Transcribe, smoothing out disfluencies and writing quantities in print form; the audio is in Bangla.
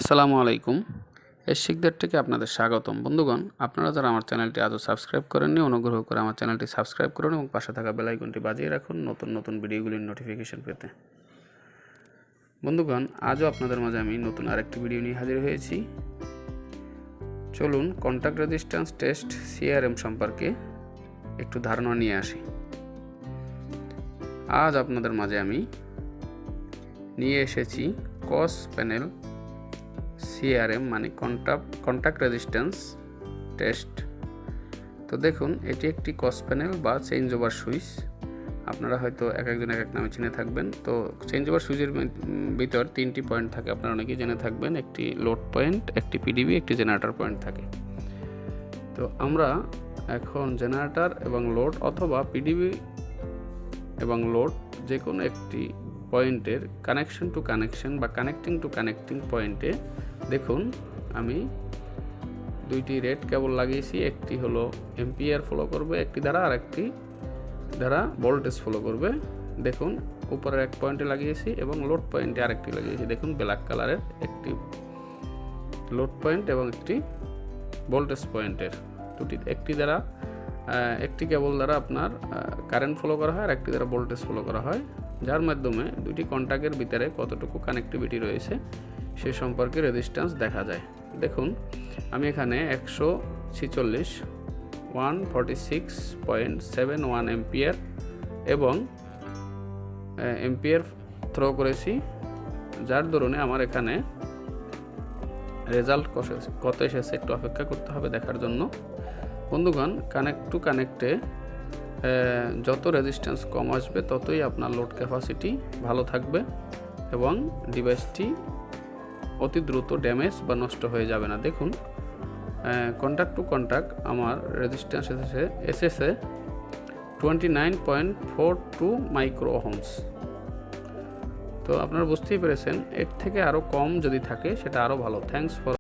আসসালামু আলাইকুম। এর শিকদার থেকে আপনাদের স্বাগতম। বন্ধুগণ, আপনারা যারা আমার চ্যানেলটি আজও সাবস্ক্রাইব করেননি, অনুগ্রহ করে আমার চ্যানেলটি সাবস্ক্রাইব করুন এবং পাশে থাকা বেল আইকনটি বাজিয়ে রাখুন নতুন নতুন ভিডিওগুলির নোটিফিকেশন পেতে। বন্ধুগণ, আজও আপনাদের মাঝে আমি নতুন আরেকটি ভিডিও নিয়ে হাজির হয়েছি। চলুন কন্ট্যাক্ট রেজিস্ট্যান্স টেস্ট CRM সম্পর্কে একটু ধারণা নিয়ে আসি। আজ আপনাদের মাঝে আমি নিয়ে এসেছি c.o.s প্যানেল CRM মানে কন্ট্যাক্ট রেজিস্ট্যান্স টেস্ট। তো দেখুন, এটি একটি c.o.s প্যানেল বা চেঞ্জ ওভার সুইচ। আপনারা হয়তো এক একজন এক এক নামে চিনে থাকবেন। তো চেঞ্জ ওভার সুইচের ভিতর 3টি পয়েন্ট থাকে, আপনারা অনেকেই জেনে থাকবেন। একটি লোড পয়েন্ট, একটি PDB, একটি জেনারেটর পয়েন্ট থাকে। তো আমরা এখন জেনারেটর এবং লোড অথবা PDB এবং লোড যে কোনো একটি পয়েন্টের কানেকশন টু কানেকশন বা কানেক্টিং টু কানেক্টিং পয়েন্টে দেখুন আমি দুইটি রেড কেবল লাগিয়েছি। একটি হলো এম্পিয়ার ফলো করবে একটি দ্বারা, আর একটি দ্বারা ভোল্টেজ ফলো করবে। দেখুন উপরের এক পয়েন্টে লাগিয়েছি এবং লোড পয়েন্টে আরেকটি লাগিয়েছি। দেখুন ব্ল্যাক কালারের একটি লোড পয়েন্ট এবং একটি ভোল্টেজ পয়েন্টের দুটি, একটি দ্বারা একটি কেবল দ্বারা আপনার কারেন্ট ফলো করা হয় আর একটি দ্বারা ভোল্টেজ ফলো করা হয়, যার মাধ্যমে দুটি কন্ট্যাক্টের ভিতরে কতটুকু কানেক্টিভিটি রয়েছে সে সম্পর্কে রেজিস্ট্যান্স দেখা যায়। দেখুন আমি এখানে 146.71 এম্পিয়ার এবং এম্পিয়ার থ্রো করেছি, যার দরুনে আমার এখানে রেজাল্ট কত এসেছে একটু অপেক্ষা করতে হবে দেখার জন্য। বন্ধুগণ, কানেক্ট টু কানেক্টে যত রেজিস্ট্যান্স কম আসবে ততই আপনার লোড ক্যাপাসিটি ভালো থাকবে এবং ডিভাইসটি অতি দ্রুত ড্যামেজ বা নষ্ট হয়ে যাবে না। দেখুন কন্ট্যাক্ট টু কন্ট্যাক্ট আমার রেজিস্ট্যান্স এসেছে 29.42 মাইক্রো ওহমস। তো আপনারা বুঝতেই পেরেছেন, এর থেকে আরও কম যদি থাকে সেটা আরও ভালো। Thanks for